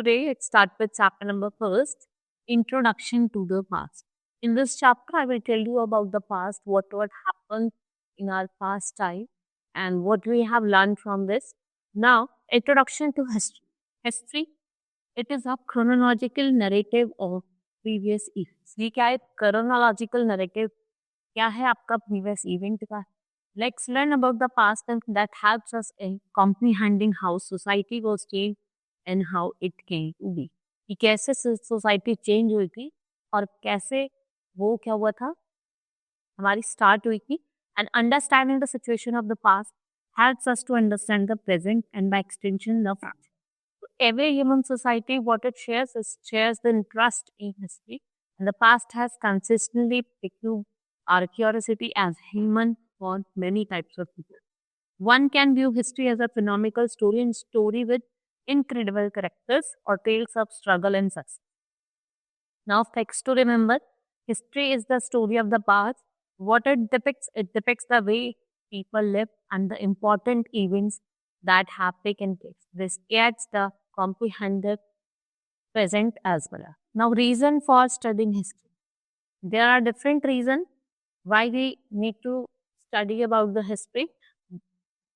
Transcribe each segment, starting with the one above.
today let's start with chapter number first, Introduction to the Past. In this chapter, I will tell you about the past, what happened in our past time, and what we have learned from this. Now, introduction to history. History, it is a chronological narrative of previous events. ये क्या है? Chronological narrative क्या है आपका previous event का? Let's learn about the past and that helps us in comprehending how society was changed and how it came to be. कि कैसे society change हुई थी और कैसे वो क्या हुआ था हमारी स्टार्ट हुई थी. And understanding the situation of the past helps us to understand the present and by extension the future. So every human society, what it shares the interest in history, and the past has consistently piqued our curiosity as human for many types of people. One can view history as a phenomenal story and story with incredible characters or tales of struggle and success. Now, facts to remember: history is the story of the past. What it depicts the way people live and the important events that have taken place. This adds the comprehensive present as well. Now, reason for studying history. There are different reasons why we need to study about the history.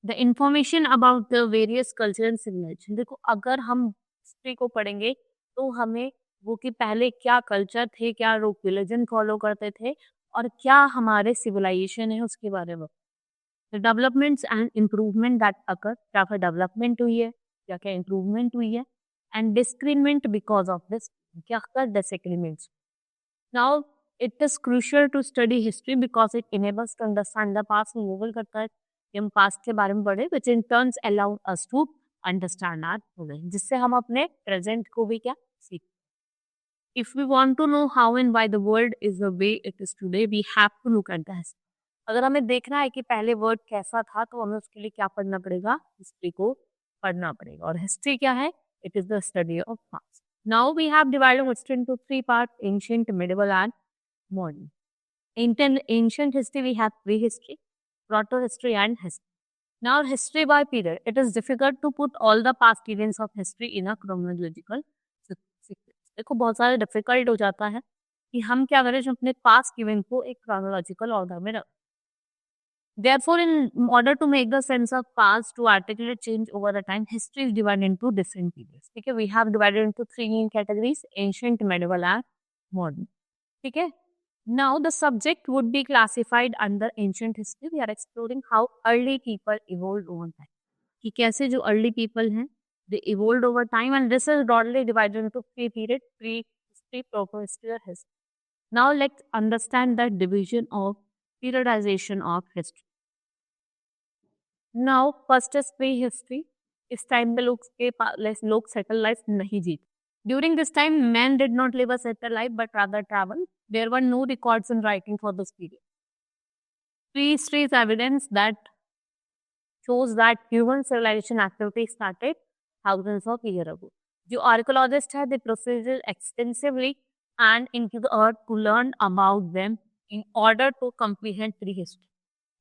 The information about the various culture and civilization. देखो, अगर हम history को पढ़ेंगे तो हमें वो कि पहले क्या कल्चर थे, क्या लोग रिलीजन फॉलो करते थे और क्या हमारे सिविलाइजेशन है उसके बारे में. The developments and improvement that occur, क्या क्या डेवलपमेंट हुई है, क्या क्या इम्प्रूवमेंट हुई है, and decrement because of this, क्या क्या disagreements. Now it is crucial to study history because it enables to understand the past. मूवल करता है कि हम पास्ट के बारे में पढ़े, which in turns allow us to understand our present, जिससे हम अपने प्रेजेंट को भी क्या सीख. If we want to know how and why the world is the way it is today, we have to look at the history. अगर हमें देखना है कि पहले वर्ड कैसा था तो हमें उसके लिए क्या पढ़ना पड़ेगा? हिस्ट्री को पढ़ना पड़ेगा. और हिस्ट्री क्या है? It is the study of past. Now we have divided history into three part: ancient, medieval and modern. In ancient history, we have prehistory, proto-history, and history. Now, history by period. It is difficult to put all the past events of history in a chronological sequence. देखो, बहुत सारे difficult हो जाता है कि हम क्या करें जो अपने पास्ट इवेंट को एक chronological order में रख. Therefore, in order to make the sense of past to articulate change over the time, history is divided into different periods. Okay, we have divided into three main categories: ancient, medieval, and modern. Okay. Now, the subject would be classified under ancient history. We are exploring how early people evolved over time. कि कैसे जो early people हैं, they evolved over time, and this is broadly divided into three periods: pre-history, proto-history, or history. Now, let's understand the division of periodization of history. Now, first is pre-history. इस time पे लोग settle life नहीं जीते. During this time, men did not live a settled life but rather travel. There were no records in writing for this period. Prehistory is evidence that shows that human civilization activity started thousands of years ago. जो archaeologists हैं, they proceeded extensively and into the earth to learn about them in order to comprehend prehistory.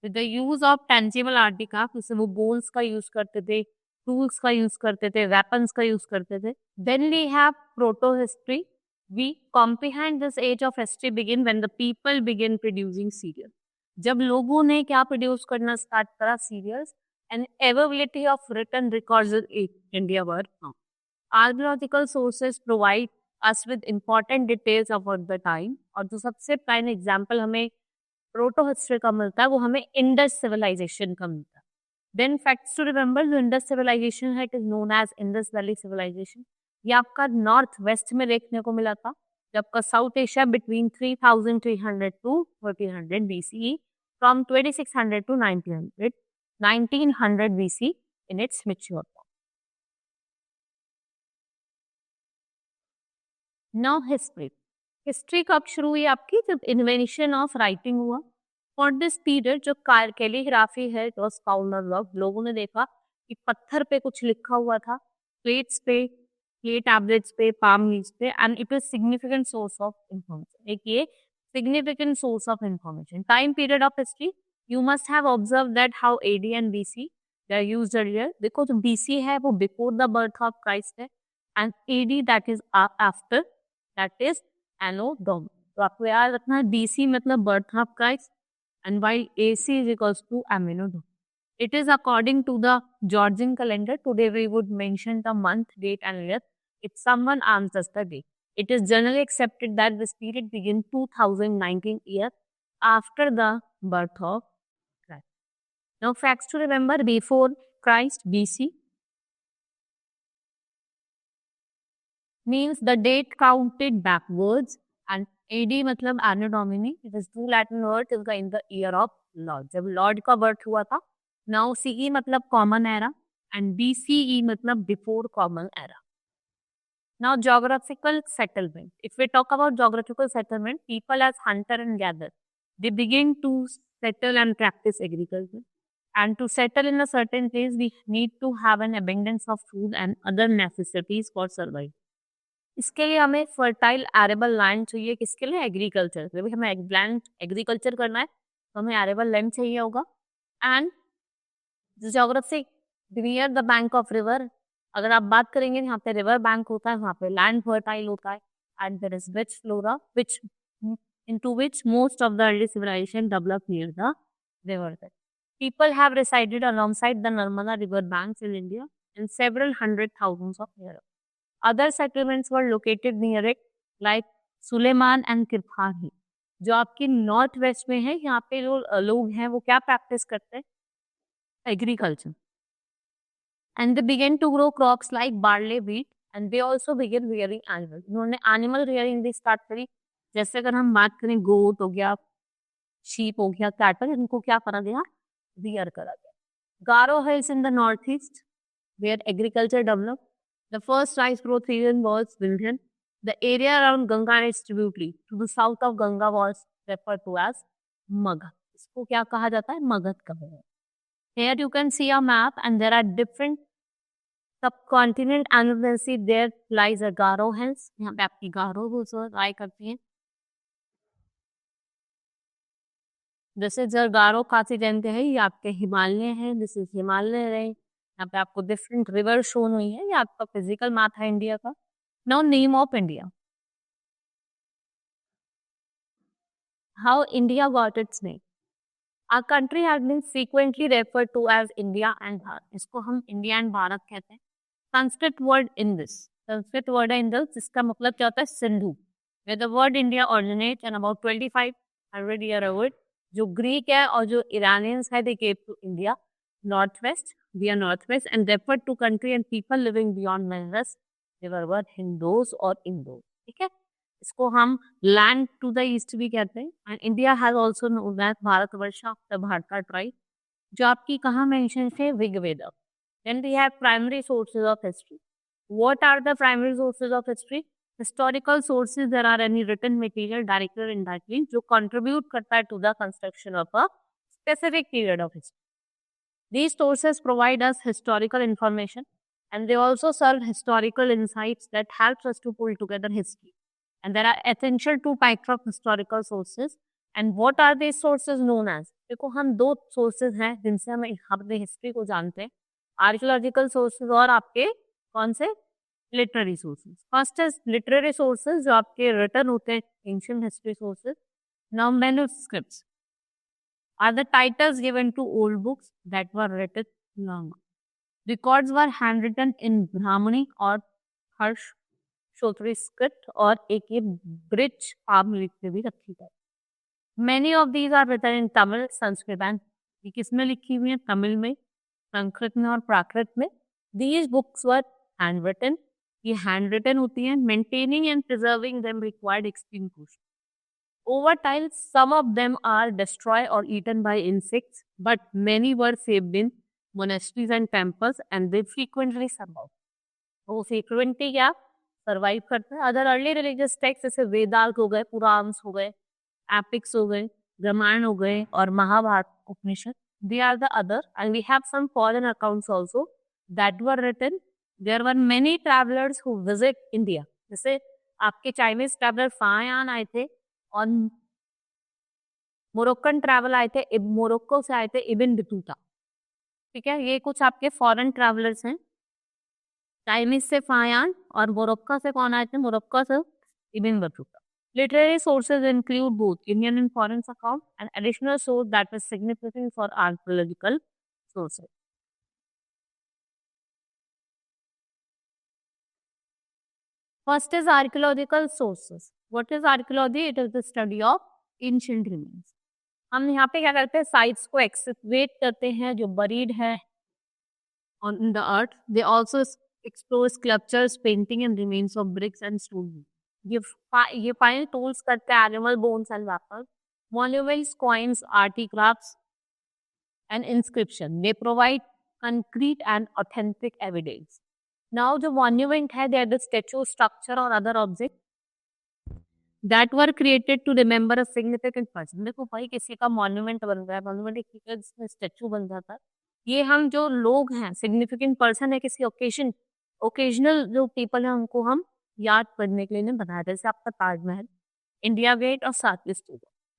With the use of tangible artifacts, जैसे वो bones का use करते थे, tools का use करते थे, weapons का use करते थे. Then we have proto-history. We comprehend this age of history begin when the people begin producing cereals. जब लोगों ने क्या produce करना start करा, cereals, and availability of written records in India were found. Archaeological sources provide us with important details about the time. और जो सबसे prime example हमें प्रोटो हिस्ट्री का मिलता है वो हमें इंडस सिविलाइजेशन का मिलता है. देन फैक्ट्स टू रिमेंबर, जो इंडस सिविलाइजेशन है it is known as Indus valley civilisation. ये आपका नॉर्थ वेस्ट में देखने को मिला था, जबकि south Asia between 3300 to 1300 BCE, from 2600 to 1900 BC in its mature form. Now history. History कब शुरू हुई आपकी? जब इन्वेंशन ऑफ राइटिंग हुआ. फॉर दिस पीरियड जो कैलीग्राफी है, जो लोगों ने देखा कि पत्थर पे कुछ लिखा हुआ था, प्लेट्स पे, क्ले टैबलेट्स पे, पाम लीव्स पे, and it is significant source of information. एक ये significant source of information. Time period of history, you must have observe that how AD and BC they are used earlier. देखो जो BC है वो before the birth of Christ है, and AD that is after, that is Anno Domini. तो आपको याद रखना DC मतलब birth of Christ and while AC is equals to Anno Domini. It is according to the Georgian calendar. Today we would mention the month, date and year if someone answers the date. It is generally accepted that this period begins 2019 year after the birth of Christ. Now facts to remember: before Christ, BC, means the date counted backwards, and AD मतलब Anno Domini. It is two Latin words in the year of Lord. जब Lord का birth हुआ था. Now CE मतलब common era and BCE मतलब before common era. Now geographical settlement. If we talk about geographical settlement, people as hunter and gatherer, they begin to settle and practice agriculture. And to settle in a certain place, we need to have an abundance of food and other necessities for survival. इसके लिए हमें fertile arable land चाहिए. किसके लिए? Agriculture. जब हमें agriculture करना है तो हमें एरेबल लैंड चाहिए होगा. And geographic near the bank of river. अगर आप बात करेंगे यहाँ पे रिवर बैंक होता है, वहाँ पे लैंड फर्टाइल होता है. And there is rich flora which into which most of the early civilization developed near the river bed. People have resided alongside the Narmada river banks in India and several hundred thousands of years. Other settlements were located near it like Sulaiman and किरफानी, जो आपकी north west में है. यहाँ पे जो लोग हैं वो क्या प्रैक्टिस करते हैं? Agriculture. And they begin to grow crops like barley, wheat and they also begin rearing animal. उन्होंने एनिमल रियरिंग भी स्टार्ट करी. जैसे अगर हम बात करें गोट हो गया, शीप हो गया, कैटल, इनको क्या करा गया? रियर करा गया. Garo hills in the north east where agriculture develop. The first rice growth region was Vindhyan. The area around Ganga and its tributary to the south of Ganga was referred to as Magad. इसको क्या कहा जाता है? मगध कहा जाता है. Here you can see a map and there are different subcontinent and you can see there lies a Garo hills. यहाँ पे आपकी गारो हिल्स लाई करती हैं. जैसे जर गारो खासी जानते हैं, ये आपके हिमालय हैं. दिस इज हिमालय रहे. यहाँ पे आपको डिफरेंट रिवर शोन हुई है. ये आपका फिजिकल मैप है इंडिया का. Now name of India. How India got its name. Our country has been frequently referred to as India and Bharat. इसको हम इंडिया एंड भारत कहते हैं. Sanskrit word in this, Sanskrit word है इंदस, जिसका मतलब क्या होता है? Sindhu. Way the word India originate and about 2500 year ago. जो ग्रीक है और जो इरानियंस है, they came to India northwest, we are northwest and referred to country and people living beyond Ganges. They were Hindus or Indus. ठीक है. इसको हम land to the east भी कहते हैं. And India has also known as Bharatvarsh of the Bharata tribe, जो आपकी कहाँ मेंशन है? Rigveda. Then we have primary sources of history. What are the primary sources of history? Historical sources. There are any written material directly or indirectly जो contribute करता है to the construction of a specific period of history. These sources provide us historical information and they also serve historical insights that helps us to pull together history. And there are essential two types of historical sources. And what are these sources known as? देखो हम दो sources हैं जिनसे हम अपने history को जानते हैं. Archaeological sources और आपके कौन से? Literary sources. First is literary sources जो आपके written होते हैं, ancient history sources. Now manuscripts are the titles given to old books that were written long. Records were handwritten in Brahmani or Harshotri script और एक ये bridge palm लिख के भी रखी गई. Many of these are written in Tamil, Sanskrit and ये किसमें लिखी हुई है? तमिल में, संस्कृत में और प्राकृत में. These books were handwritten. ये handwritten होती हैं. Maintaining and preserving them required extreme caution. Over time, some of them are destroyed or eaten by insects, but many were saved in monasteries and temples and they frequently survive. वो frequently क्या? Survive करते हैं. Other early religious texts जैसे वेदास हो गए, पुराण्स हो गए, epics हो गए, रामायण हो गए और महाभारत उपनिषद. They are the other and we have some foreign accounts also that were written. There were many travelers who visit India. जैसे आपके चाइनीज ट्रैवलर फायान आए थे और मोरक्कन ट्रैवल आए थे, मोरक्को से आए थे इब्न बतूता. ठीक है, ये कुछ आपके फॉरेन ट्रैवलर्स हैं. चाइनीज से फायान और मोरक्को से कौन आए थे? मोरक्को से Ibn Battuta. Literary sources include both Indian and foreign accounts, and additional source that is significant for archaeological sources. First is archaeological sources. What is archaeology? It is the study of ancient remains. हम यहाँ पे क्या करते हैं? Sites को excavate करते हैं जो बरीड है on the earth. They also explore sculptures, painting and remains of bricks and stone. ये फाइंड टूल्स करते हैं animal bones and weapons, monuments, coins, artifacts and inscription. They provide concrete and authentic evidence. Now जो monument है, they are the statue, structure or other object that were created to remember a significant person. देखो भाई किसी का monument बन रहा है, monument एक चीज है जिसमें statue बन जाता है. ये हम जो लोग हैं, significant person है किसी occasional जो people हैं उनको हम याद करने के लिए बनाया. जैसे आपका ताजमहल, इंडिया गेट और साथ में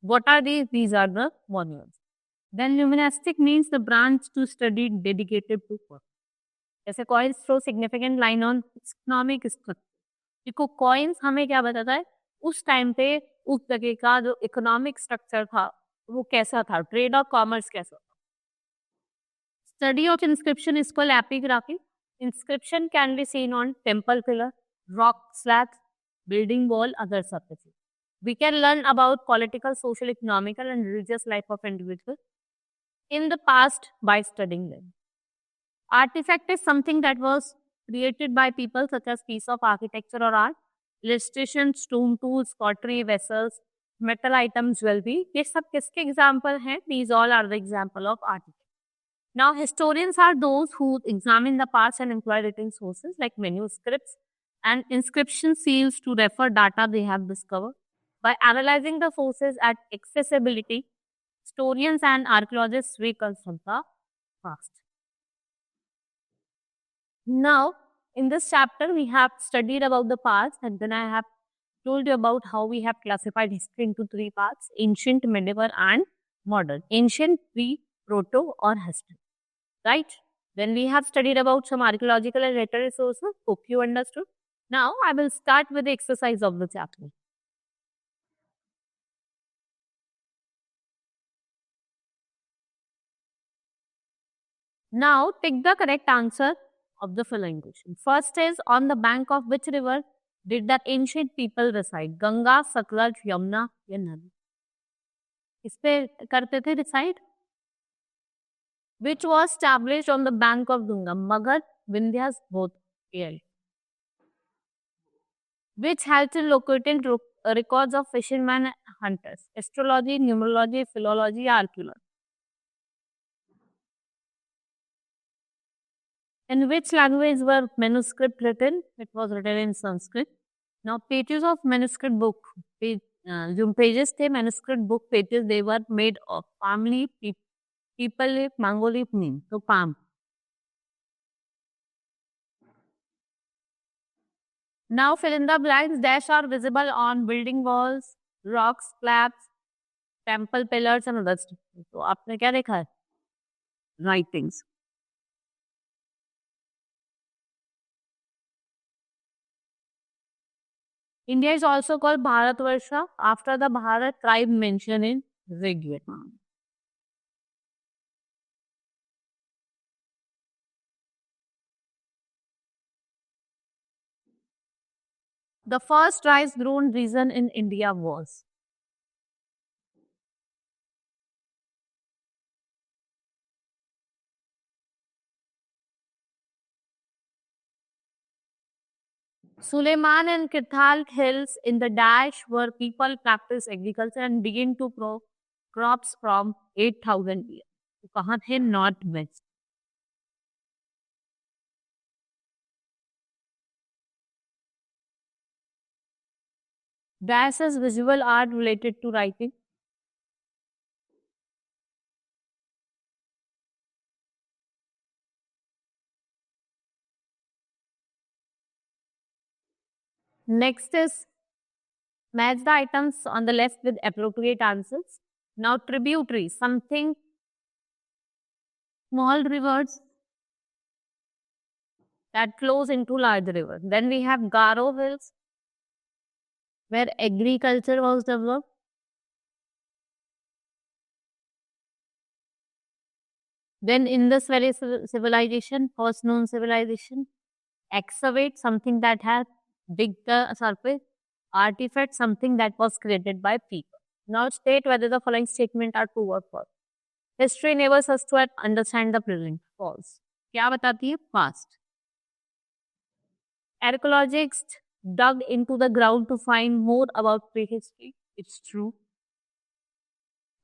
what are these? These are the monuments. Then numismatic means the branch to study dedicated to work. जैसे coins show significant line on economic structure. देखो coins हमें क्या बताता है? उस टाइम पे उस जगह का जो इकोनॉमिक स्ट्रक्चर था वो कैसा था, ट्रेड और कॉमर्स कैसा था. Study of inscription is called epigraphy. Inscription can be seen on temple pillar, rock slabs, building wall, other surfaces. We can learn about political, social, economical, and religious life of individuals in the past by studying them. Artifact is something that was created by people such as piece of architecture or art, illustration, stone tools, pottery, vessels, metal items, jewelry. ये सब किसके example हैं? These all are the example of artifact. Now, historians are those who examine the past and employ written sources like manuscripts and inscription seals to refer data they have discovered. By analyzing the sources at accessibility, historians and archaeologists reconstruct the past. Now, in this chapter, we have studied about the past, and then I have told you about how we have classified history into three parts: ancient, medieval, and modern. Ancient, pre, proto, or history. Right? Then we have studied about some archaeological and literary sources. Hope you understood. Now, I will start with the exercise of the chapter. Now, take the correct answer of the following question. First is, on the bank of which river did the ancient people reside? Ganga, Satlaj, Yamuna या नदी? इस पे करते थे reside. Which was established on the bank of Ganga? Magad, Vindhyas, both. Which helped in locating records of fishermen and hunters? Astrology, numerology, philology, archaeology. In which language were manuscripts written? It was written in Sanskrit. Now, pages of manuscript book, pages थे manuscript book pages, they were made of palm leaf, people leaf, mango leaf, neem. So, palm. Now, fill in the blanks. Dash are visible on building walls, rocks, slabs, temple pillars and other stuff. तो आपने क्या देखा है? Writings. India is also called Bharatvarsha after the Bharat tribe mentioned in Rig Veda. The first rice-grown region in India was Suleiman and Kithal hills in the Dash where people practice agriculture and begin to grow crops from 8,000 years. तो कहाँ थे? North West. Dash is visual art related to writing. Next is match the items on the left with appropriate answers. Now tributary, something small rivers that flows into large river. Then we have Garo Hills, where agriculture was developed. Then Indus Valley civilization, first known civilization, excavate something that has dig the surface, artifact something that was created by people. Now state whether the following statement are true or false. History enables us to understand the present. False. क्या बताती है? Past. Archaeologists dug into the ground to find more about prehistory. It's true.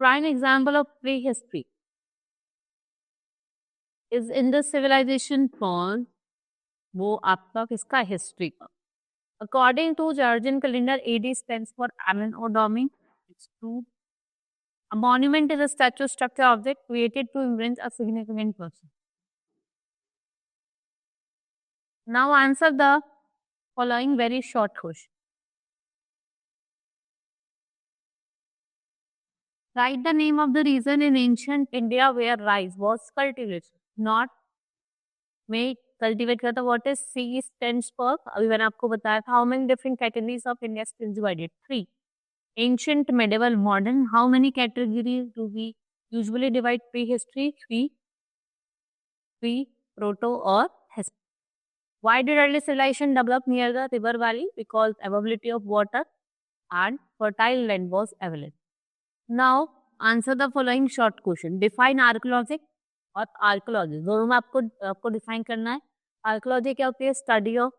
Prime example of prehistory is Indus civilization falls. वो आपका किसका history का. According to Georgian calendar, AD stands for Amen or Doming. It's true. A monument is a statue structure object created to remembrance a significant person. Now answer the following very short question. Write the name of the region in ancient India where rice was cultivated. Not में cultivate करता. What is C stands for? अभी मैंने आपको बताया था. How many different categories of India is divided? 3. Ancient, medieval, modern. How many categories do we usually divide prehistory? 3. Proto or history. Why did early civilization develop near the river valley? Because availability of water and fertile land was available. Now answer the following short question. Define archaeology और archaeology दोनों में आपको define करना है. Archaeology क्या होती है? Study of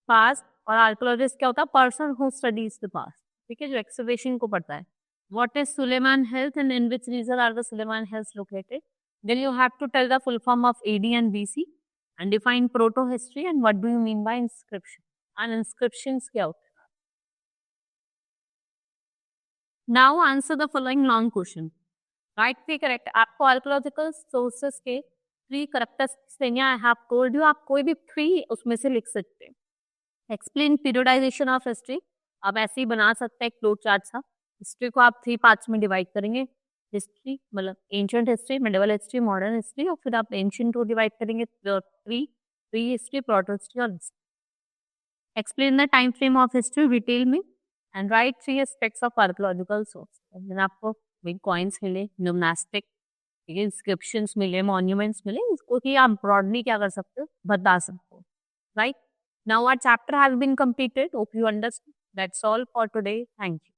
past. और आर्कोलॉजिस्ट क्या होता है? Person who studies the past. ठीक है, जो एक्सकवेशन को पढ़ता है. What is Sulaiman hills and in which region are the Sulaiman hills located? Then you have to tell the full form of AD and BC and define proto history and what do you mean by inscription. And inscriptions क्या होते हैं? Now answer the following long question. Right 3 correct. आपको archaeological sources के 3 characters देंगे. I have told you आप कोई भी 3 उसमें से लिख सकते हैं. Explain periodisation of history. आप ऐसे ही बना सकते हैं एक फ्लो चार्ट सा. हिस्ट्री को आप 3 पार्ट्स में डिवाइड करेंगे. हिस्ट्री मतलब ancient history, medieval history, modern history. और फिर आप एंशिएंट को डिवाइड करेंगे 3 प्री हिस्ट्री, प्रोटो हिस्ट्री और history. Explain the time frame of history detail में and write 3 aspects of archaeological source. आपको कॉइन्स मिले, न्यूमनास्टिक, इंस्क्रिप्शंस मिले, मॉन्यूमेंट्स मिले, इसको कि आप ब्रॉडली क्या कर सकते हो? बता सकते हो. Right. Now our chapter has been completed. Hope you understood. That's all for today. Thank you.